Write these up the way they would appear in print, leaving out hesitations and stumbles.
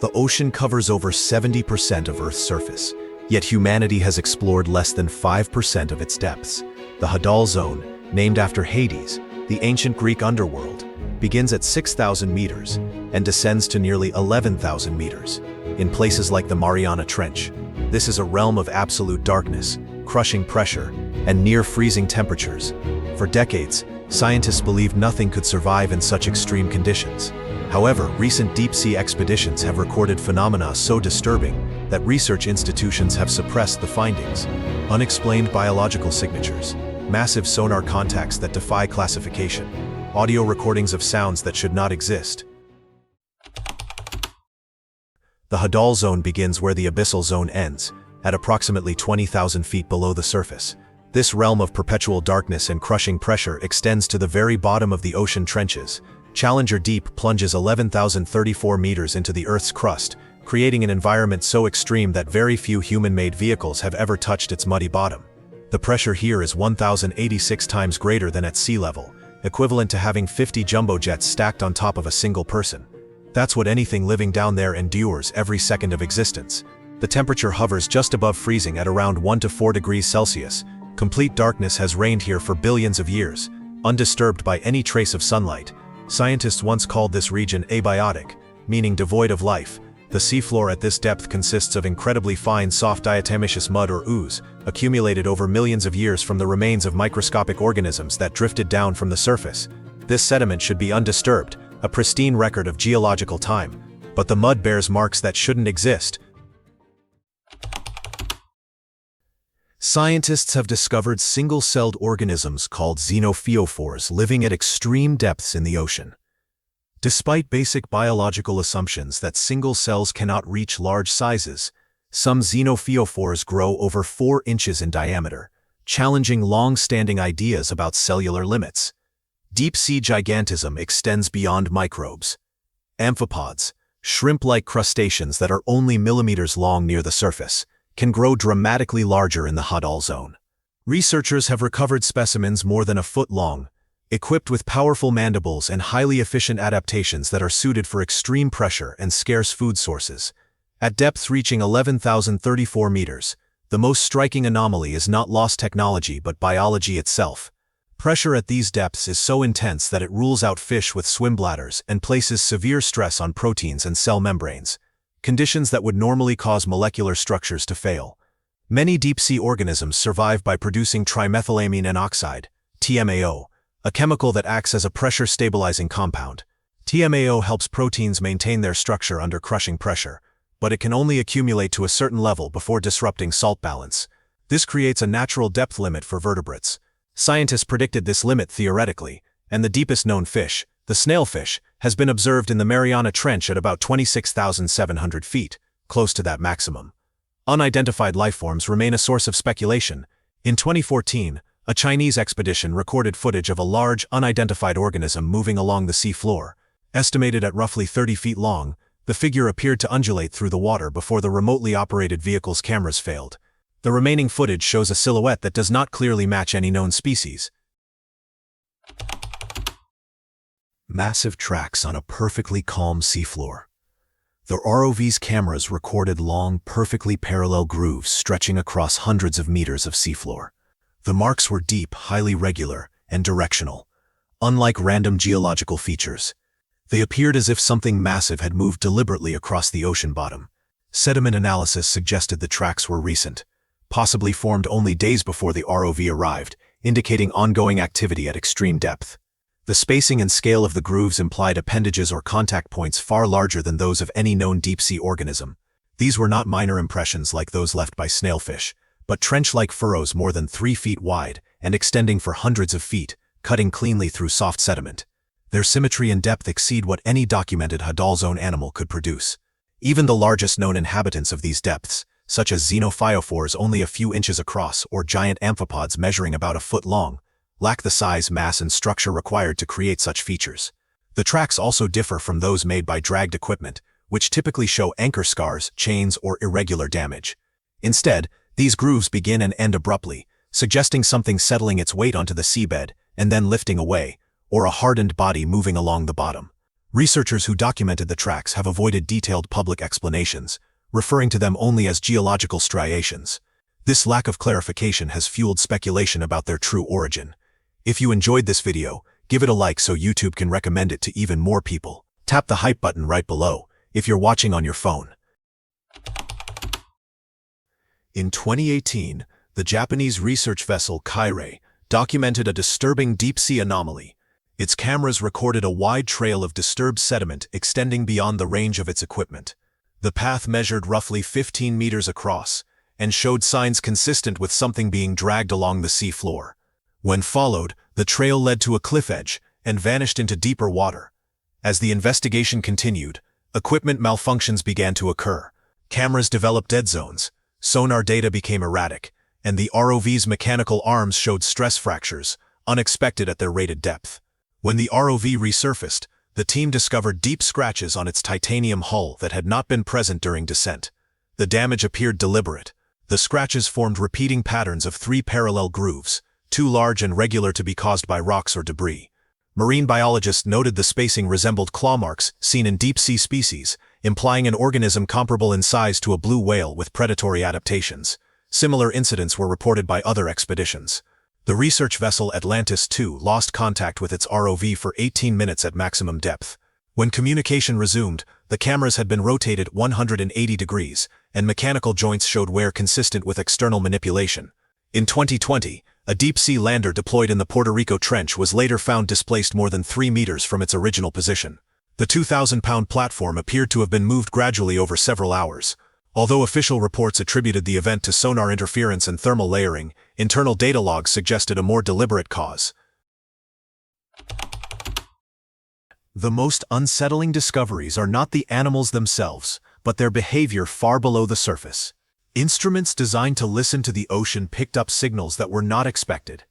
The ocean covers over 70% of Earth's surface, yet humanity has explored less than 5% of its depths. The Hadal Zone, named after Hades, the ancient Greek underworld, begins at 6,000 meters and descends to nearly 11,000 meters. In places like the Mariana Trench, this is a realm of absolute darkness, crushing pressure, and near-freezing temperatures. For decades, scientists believed nothing could survive in such extreme conditions. However, recent deep-sea expeditions have recorded phenomena so disturbing that research institutions have suppressed the findings. Unexplained biological signatures, massive sonar contacts that defy classification, audio recordings of sounds that should not exist. The Hadal Zone begins where the Abyssal Zone ends, at approximately 20,000 feet below the surface. This realm of perpetual darkness and crushing pressure extends to the very bottom of the ocean trenches. Challenger Deep plunges 11,034 meters into the Earth's crust, creating an environment so extreme that very few human-made vehicles have ever touched its muddy bottom. The pressure here is 1,086 times greater than at sea level, equivalent to having 50 jumbo jets stacked on top of a single person. That's what anything living down there endures every second of existence. The temperature hovers just above freezing at around 1 to 4 degrees Celsius. Complete darkness has reigned here for billions of years, undisturbed by any trace of sunlight. Scientists once called this region abiotic, meaning devoid of life. The seafloor at this depth consists of incredibly fine soft diatomaceous mud or ooze, accumulated over millions of years from the remains of microscopic organisms that drifted down from the surface. This sediment should be undisturbed, a pristine record of geological time, but the mud bears marks that shouldn't exist. Scientists have discovered single-celled organisms called xenophyophores living at extreme depths in the ocean. Despite basic biological assumptions that single cells cannot reach large sizes, some xenophyophores grow over 4 inches in diameter, challenging long-standing ideas about cellular limits. Deep-sea gigantism extends beyond microbes. Amphipods, shrimp-like crustaceans that are only millimeters long near the surface, can grow dramatically larger in the Hadal Zone. Researchers have recovered specimens more than a foot long, equipped with powerful mandibles and highly efficient adaptations that are suited for extreme pressure and scarce food sources. At depths reaching 11,034 meters, the most striking anomaly is not lost technology but biology itself. Pressure at these depths is so intense that it rules out fish with swim bladders and places severe stress on proteins and cell membranes, conditions that would normally cause molecular structures to fail. Many deep-sea organisms survive by producing trimethylamine N oxide, TMAO, a chemical that acts as a pressure-stabilizing compound. TMAO helps proteins maintain their structure under crushing pressure, but it can only accumulate to a certain level before disrupting salt balance. This creates a natural depth limit for vertebrates. Scientists predicted this limit theoretically, and the deepest known fish, the snailfish, has been observed in the Mariana Trench at about 26,700 feet, close to that maximum. Unidentified lifeforms remain a source of speculation. In 2014, a Chinese expedition recorded footage of a large, unidentified organism moving along the sea floor. Estimated at roughly 30 feet long, the figure appeared to undulate through the water before the remotely operated vehicle's cameras failed. The remaining footage shows a silhouette that does not clearly match any known species. Massive tracks on a perfectly calm seafloor. The ROV's cameras recorded long, perfectly parallel grooves stretching across hundreds of meters of seafloor. The marks were deep, highly regular, and directional. Unlike random geological features, they appeared as if something massive had moved deliberately across the ocean bottom. Sediment analysis suggested the tracks were recent, possibly formed only days before the ROV arrived, indicating ongoing activity at extreme depth. The spacing and scale of the grooves implied appendages or contact points far larger than those of any known deep-sea organism. These were not minor impressions like those left by snailfish, but trench-like furrows more than 3 feet wide and extending for hundreds of feet, cutting cleanly through soft sediment. Their symmetry and depth exceed what any documented Hadal Zone animal could produce. Even the largest known inhabitants of these depths, such as xenophyophores only a few inches across or giant amphipods measuring about a foot long, lack the size, mass, and structure required to create such features. The tracks also differ from those made by dragged equipment, which typically show anchor scars, chains, or irregular damage. Instead, these grooves begin and end abruptly, suggesting something settling its weight onto the seabed and then lifting away, or a hardened body moving along the bottom. Researchers who documented the tracks have avoided detailed public explanations, referring to them only as geological striations. This lack of clarification has fueled speculation about their true origin. If you enjoyed this video, give it a like so YouTube can recommend it to even more people. Tap the hype button right below if you're watching on your phone. In 2018, the Japanese research vessel Geysers documented a disturbing deep-sea anomaly. Its cameras recorded a wide trail of disturbed sediment extending beyond the range of its equipment. The path measured roughly 15 meters across and showed signs consistent with something being dragged along the seafloor. When followed, the trail led to a cliff edge and vanished into deeper water. As the investigation continued, equipment malfunctions began to occur. Cameras developed dead zones, sonar data became erratic, and the ROV's mechanical arms showed stress fractures, unexpected at their rated depth. When the ROV resurfaced, the team discovered deep scratches on its titanium hull that had not been present during descent. The damage appeared deliberate. The scratches formed repeating patterns of 3 parallel grooves, too large and regular to be caused by rocks or debris. Marine biologists noted the spacing resembled claw marks seen in deep-sea species, implying an organism comparable in size to a blue whale with predatory adaptations. Similar incidents were reported by other expeditions. The research vessel Atlantis II lost contact with its ROV for 18 minutes at maximum depth. When communication resumed, the cameras had been rotated 180 degrees, and mechanical joints showed wear consistent with external manipulation. In 2020, a deep-sea lander deployed in the Puerto Rico Trench was later found displaced more than 3 meters from its original position. The 2,000-pound platform appeared to have been moved gradually over several hours. Although official reports attributed the event to sonar interference and thermal layering, internal data logs suggested a more deliberate cause. The most unsettling discoveries are not the animals themselves, but their behavior far below the surface. Instruments designed to listen to the ocean picked up signals that were not expected.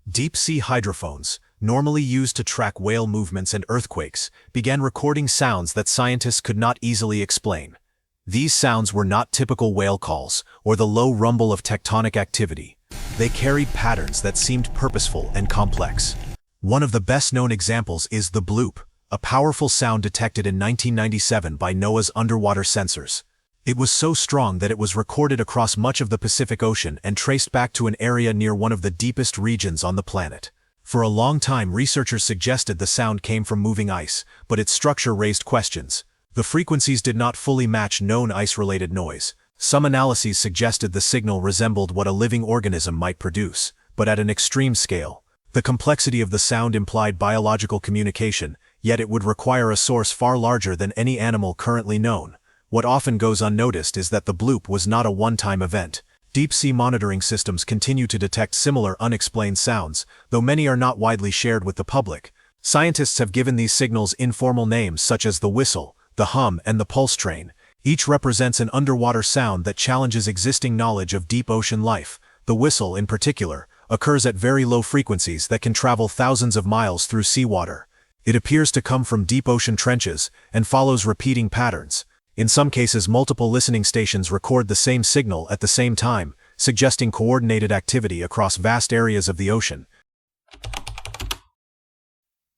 Deep-sea hydrophones, normally used to track whale movements and earthquakes, began recording sounds that scientists could not easily explain. These sounds were not typical whale calls or the low rumble of tectonic activity. They carried patterns that seemed purposeful and complex. One of the best-known examples is the bloop, a powerful sound detected in 1997 by NOAA's underwater sensors. It was so strong that it was recorded across much of the Pacific Ocean and traced back to an area near one of the deepest regions on the planet. For a long time, researchers suggested the sound came from moving ice, but its structure raised questions. The frequencies did not fully match known ice-related noise. Some analyses suggested the signal resembled what a living organism might produce, but at an extreme scale. The complexity of the sound implied biological communication, yet it would require a source far larger than any animal currently known. What often goes unnoticed is that the bloop was not a one-time event. Deep-sea monitoring systems continue to detect similar unexplained sounds, though many are not widely shared with the public. Scientists have given these signals informal names such as the whistle, the hum, and the pulse train. Each represents an underwater sound that challenges existing knowledge of deep ocean life. The whistle, in particular, occurs at very low frequencies that can travel thousands of miles through seawater. It appears to come from deep ocean trenches and follows repeating patterns. In some cases, multiple listening stations record the same signal at the same time, suggesting coordinated activity across vast areas of the ocean.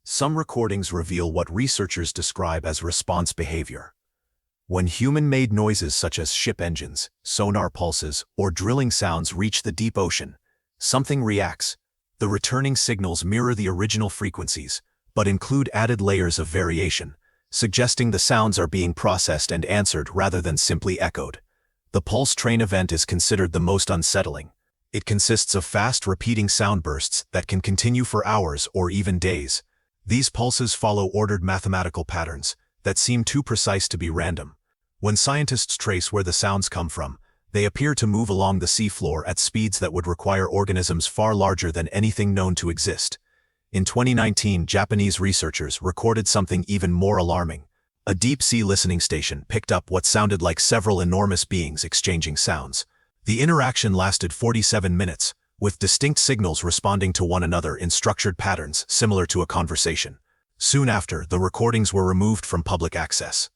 Some recordings reveal what researchers describe as response behavior. When human-made noises such as ship engines, sonar pulses, or drilling sounds reach the deep ocean, something reacts. The returning signals mirror the original frequencies, but include added layers of variation, suggesting the sounds are being processed and answered rather than simply echoed. The pulse train event is considered the most unsettling. It consists of fast, repeating sound bursts that can continue for hours or even days. These pulses follow ordered mathematical patterns that seem too precise to be random. When scientists trace where the sounds come from, they appear to move along the seafloor at speeds that would require organisms far larger than anything known to exist. In 2019, Japanese researchers recorded something even more alarming. A deep-sea listening station picked up what sounded like several enormous beings exchanging sounds. The interaction lasted 47 minutes, with distinct signals responding to one another in structured patterns similar to a conversation. Soon after, the recordings were removed from public access.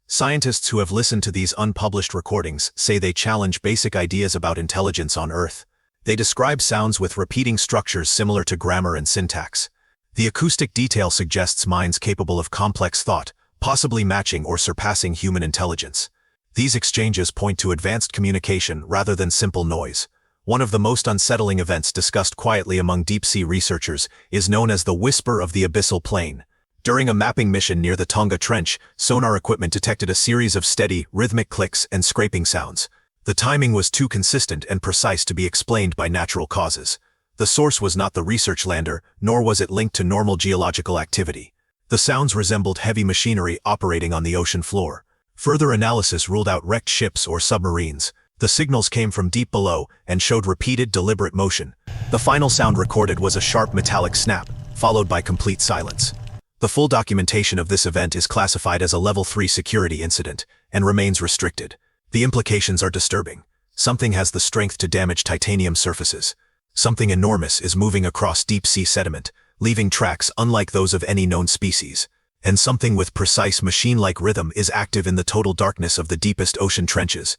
Scientists who have listened to these unpublished recordings say they challenge basic ideas about intelligence on Earth. They describe sounds with repeating structures similar to grammar and syntax. The acoustic detail suggests minds capable of complex thought, possibly matching or surpassing human intelligence. These exchanges point to advanced communication rather than simple noise. One of the most unsettling events discussed quietly among deep-sea researchers is known as the Whisper of the Abyssal Plain. During a mapping mission near the Tonga Trench, sonar equipment detected a series of steady, rhythmic clicks and scraping sounds. The timing was too consistent and precise to be explained by natural causes. The source was not the research lander, nor was it linked to normal geological activity. The sounds resembled heavy machinery operating on the ocean floor. Further analysis ruled out wrecked ships or submarines. The signals came from deep below and showed repeated, deliberate motion. The final sound recorded was a sharp metallic snap, followed by complete silence. The full documentation of this event is classified as a Level 3 security incident and remains restricted. The implications are disturbing. Something has the strength to damage titanium surfaces. Something enormous is moving across deep-sea sediment, leaving tracks unlike those of any known species. And something with precise machine-like rhythm is active in the total darkness of the deepest ocean trenches.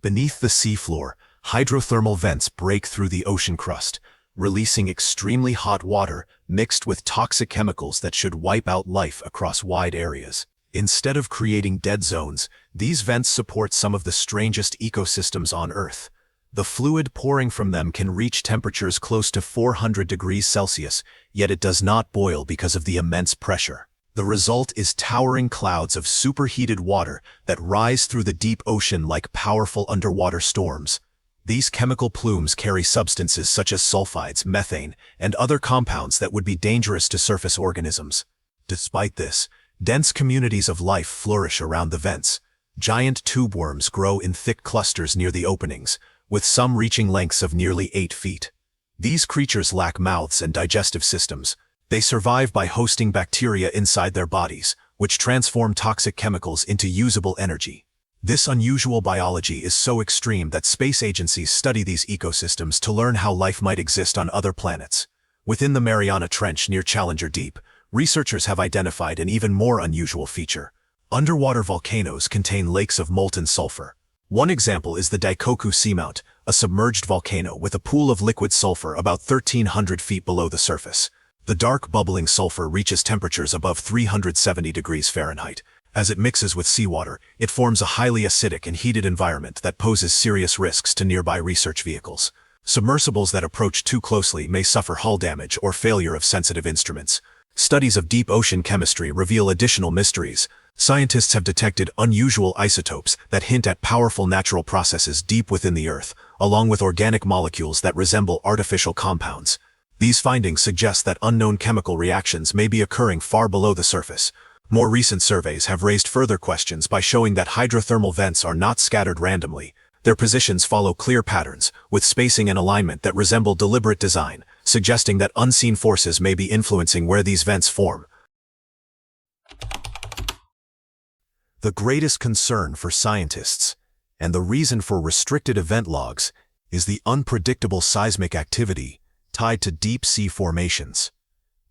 Beneath the seafloor, hydrothermal vents break through the ocean crust, releasing extremely hot water mixed with toxic chemicals that should wipe out life across wide areas. Instead of creating dead zones, these vents support some of the strangest ecosystems on Earth. The fluid pouring from them can reach temperatures close to 400 degrees Celsius, yet it does not boil because of the immense pressure. The result is towering clouds of superheated water that rise through the deep ocean like powerful underwater storms. These chemical plumes carry substances such as sulfides, methane, and other compounds that would be dangerous to surface organisms. Despite this, dense communities of life flourish around the vents. Giant tube worms grow in thick clusters near the openings, with some reaching lengths of nearly 8 feet. These creatures lack mouths and digestive systems. They survive by hosting bacteria inside their bodies, which transform toxic chemicals into usable energy. This unusual biology is so extreme that space agencies study these ecosystems to learn how life might exist on other planets. Within the Mariana Trench near Challenger Deep, researchers have identified an even more unusual feature. Underwater volcanoes contain lakes of molten sulfur. One example is the Daikoku Seamount, a submerged volcano with a pool of liquid sulfur about 1,300 feet below the surface. The dark, bubbling sulfur reaches temperatures above 370 degrees Fahrenheit. As it mixes with seawater, it forms a highly acidic and heated environment that poses serious risks to nearby research vehicles. Submersibles that approach too closely may suffer hull damage or failure of sensitive instruments. Studies of deep ocean chemistry reveal additional mysteries. Scientists have detected unusual isotopes that hint at powerful natural processes deep within the Earth, along with organic molecules that resemble artificial compounds. These findings suggest that unknown chemical reactions may be occurring far below the surface. More recent surveys have raised further questions by showing that hydrothermal vents are not scattered randomly. Their positions follow clear patterns, with spacing and alignment that resemble deliberate design, suggesting that unseen forces may be influencing where these vents form. The greatest concern for scientists, and the reason for restricted event logs, is the unpredictable seismic activity tied to deep-sea formations.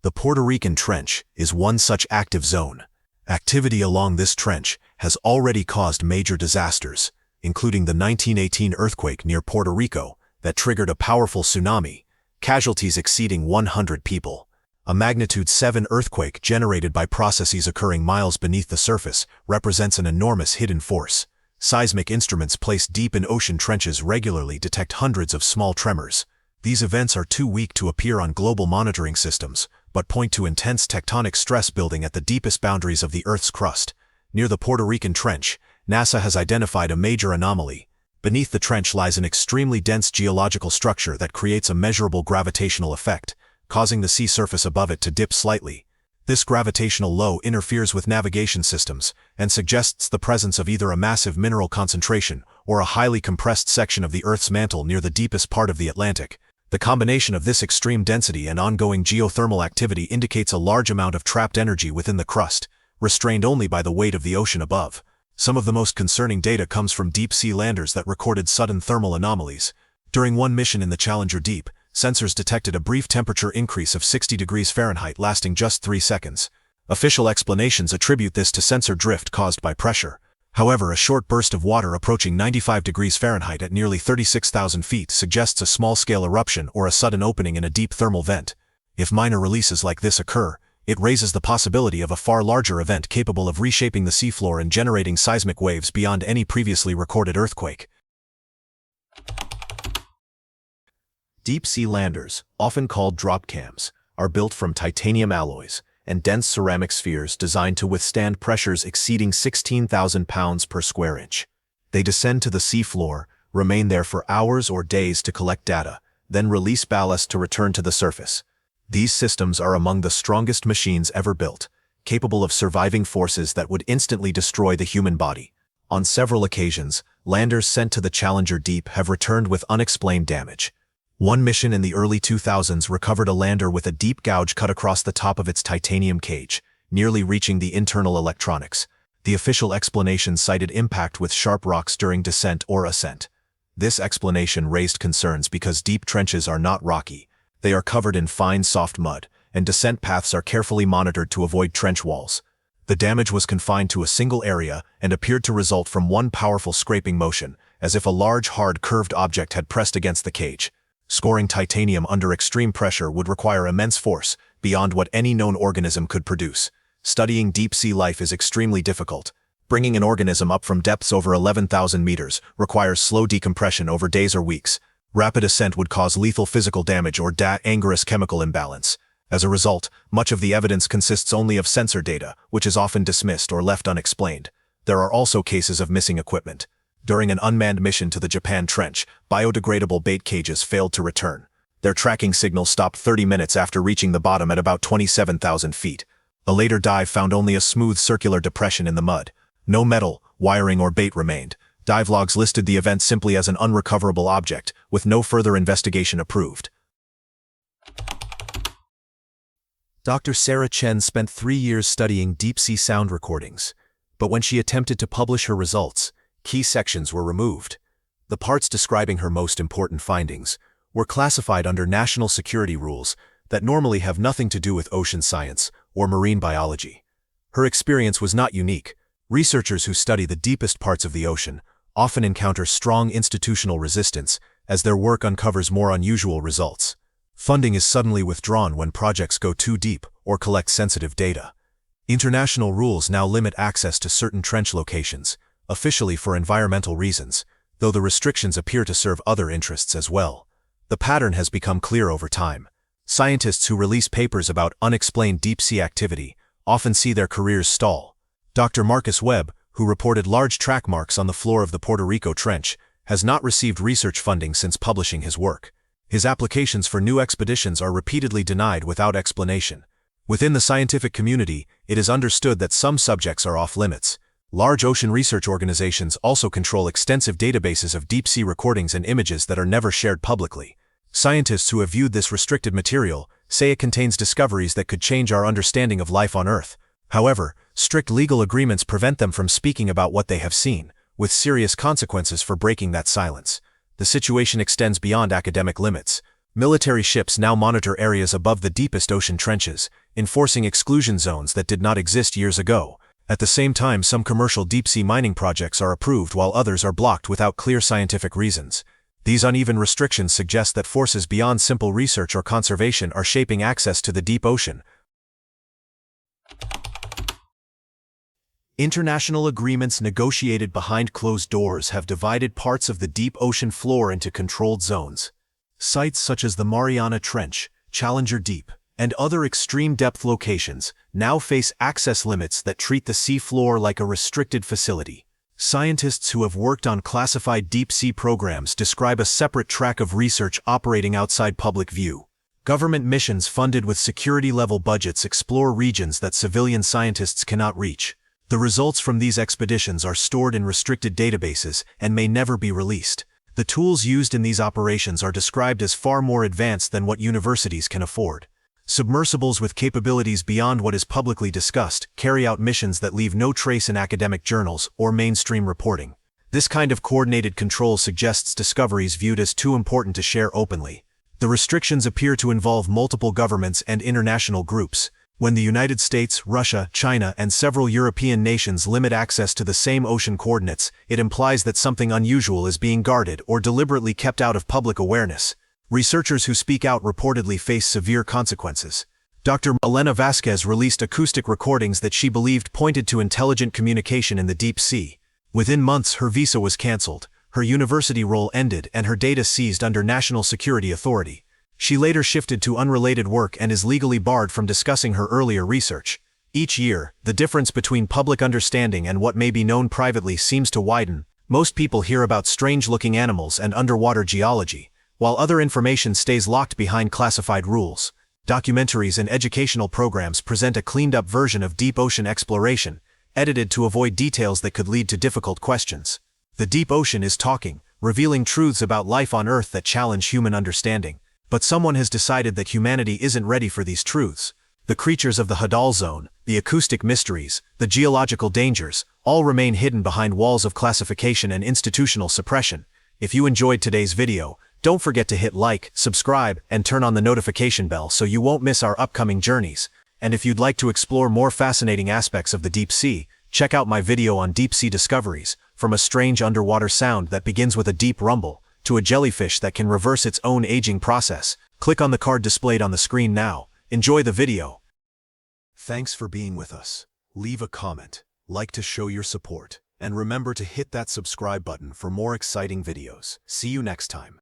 The Puerto Rican Trench is one such active zone. Activity along this trench has already caused major disasters, including the 1918 earthquake near Puerto Rico that triggered a powerful tsunami, casualties exceeding 100 people. A magnitude 7 earthquake generated by processes occurring miles beneath the surface represents an enormous hidden force. Seismic instruments placed deep in ocean trenches regularly detect hundreds of small tremors. These events are too weak to appear on global monitoring systems, but point to intense tectonic stress building at the deepest boundaries of the Earth's crust. Near the Puerto Rican Trench, NASA has identified a major anomaly. Beneath the trench lies an extremely dense geological structure that creates a measurable gravitational effect, causing the sea surface above it to dip slightly. This gravitational low interferes with navigation systems and suggests the presence of either a massive mineral concentration or a highly compressed section of the Earth's mantle near the deepest part of the Atlantic. The combination of this extreme density and ongoing geothermal activity indicates a large amount of trapped energy within the crust, restrained only by the weight of the ocean above. Some of the most concerning data comes from deep-sea landers that recorded sudden thermal anomalies. During one mission in the Challenger Deep, sensors detected a brief temperature increase of 60 degrees Fahrenheit lasting just 3 seconds. Official explanations attribute this to sensor drift caused by pressure. However, a short burst of water approaching 95 degrees Fahrenheit at nearly 36,000 feet suggests a small-scale eruption or a sudden opening in a deep thermal vent. If minor releases like this occur, it raises the possibility of a far larger event capable of reshaping the seafloor and generating seismic waves beyond any previously recorded earthquake. Deep-sea landers, often called drop cams, are built from titanium alloys and dense ceramic spheres designed to withstand pressures exceeding 16,000 pounds per square inch. They descend to the seafloor, remain there for hours or days to collect data, then release ballast to return to the surface. These systems are among the strongest machines ever built, capable of surviving forces that would instantly destroy the human body. On several occasions, landers sent to the Challenger Deep have returned with unexplained damage. One mission in the early 2000s recovered a lander with a deep gouge cut across the top of its titanium cage, nearly reaching the internal electronics. The official explanation cited impact with sharp rocks during descent or ascent. This explanation raised concerns because deep trenches are not rocky. They are covered in fine, soft mud, and descent paths are carefully monitored to avoid trench walls. The damage was confined to a single area and appeared to result from one powerful scraping motion, as if a large, hard, curved object had pressed against the cage. Scoring titanium under extreme pressure would require immense force, beyond what any known organism could produce. Studying deep-sea life is extremely difficult. Bringing an organism up from depths over 11,000 meters requires slow decompression over days or weeks. Rapid ascent would cause lethal physical damage or dangerous chemical imbalance. As a result, much of the evidence consists only of sensor data, which is often dismissed or left unexplained. There are also cases of missing equipment. During an unmanned mission to the Japan Trench, biodegradable bait cages failed to return. Their tracking signal stopped 30 minutes after reaching the bottom at about 27,000 feet. A later dive found only a smooth circular depression in the mud. No metal, wiring, or bait remained. Dive logs listed the event simply as an unrecoverable object, with no further investigation approved. Dr. Sarah Chen spent 3 years studying deep-sea sound recordings, but when she attempted to publish her results, key sections were removed. The parts describing her most important findings were classified under national security rules that normally have nothing to do with ocean science or marine biology. Her experience was not unique. Researchers who study the deepest parts of the ocean often encounter strong institutional resistance as their work uncovers more unusual results. Funding is suddenly withdrawn when projects go too deep or collect sensitive data. International rules now limit access to certain trench locations, officially for environmental reasons, though the restrictions appear to serve other interests as well. The pattern has become clear over time. Scientists who release papers about unexplained deep-sea activity often see their careers stall. Dr. Marcus Webb, who reported large track marks on the floor of the Puerto Rico Trench, has not received research funding since publishing his work. His applications for new expeditions are repeatedly denied without explanation. Within the scientific community, it is understood that some subjects are off-limits. Large ocean research organizations also control extensive databases of deep-sea recordings and images that are never shared publicly. Scientists who have viewed this restricted material say it contains discoveries that could change our understanding of life on Earth. However, strict legal agreements prevent them from speaking about what they have seen, with serious consequences for breaking that silence. The situation extends beyond academic limits. Military ships now monitor areas above the deepest ocean trenches, enforcing exclusion zones that did not exist years ago. At the same time, some commercial deep-sea mining projects are approved while others are blocked without clear scientific reasons. These uneven restrictions suggest that forces beyond simple research or conservation are shaping access to the deep ocean. International agreements negotiated behind closed doors have divided parts of the deep ocean floor into controlled zones. Sites such as the Mariana Trench, Challenger Deep, and other extreme depth locations now face access limits that treat the seafloor like a restricted facility. Scientists who have worked on classified deep-sea programs describe a separate track of research operating outside public view. Government missions funded with security-level budgets explore regions that civilian scientists cannot reach. The results from these expeditions are stored in restricted databases and may never be released. The tools used in these operations are described as far more advanced than what universities can afford. Submersibles with capabilities beyond what is publicly discussed carry out missions that leave no trace in academic journals or mainstream reporting. This kind of coordinated control suggests discoveries viewed as too important to share openly. The restrictions appear to involve multiple governments and international groups. When the United States, Russia, China, and several European nations limit access to the same ocean coordinates, it implies that something unusual is being guarded or deliberately kept out of public awareness. Researchers who speak out reportedly face severe consequences. Dr. Elena Vasquez released acoustic recordings that she believed pointed to intelligent communication in the deep sea. Within months, her visa was cancelled, her university role ended, and her data seized under National Security Authority. She later shifted to unrelated work and is legally barred from discussing her earlier research. Each year, the difference between public understanding and what may be known privately seems to widen. Most people hear about strange-looking animals and underwater geology, while other information stays locked behind classified rules. Documentaries and educational programs present a cleaned-up version of deep ocean exploration, edited to avoid details that could lead to difficult questions. The deep ocean is talking, revealing truths about life on Earth that challenge human understanding. But someone has decided that humanity isn't ready for these truths. The creatures of the Hadal Zone, the acoustic mysteries, the geological dangers, all remain hidden behind walls of classification and institutional suppression. If you enjoyed today's video, don't forget to hit like, subscribe, and turn on the notification bell so you won't miss our upcoming journeys. And if you'd like to explore more fascinating aspects of the deep sea, check out my video on deep sea discoveries, from a strange underwater sound that begins with a deep rumble, to a jellyfish that can reverse its own aging process. Click on the card displayed on the screen now. Enjoy the video. Thanks for being with us. Leave a comment, like to show your support, and remember to hit that subscribe button for more exciting videos. See you next time.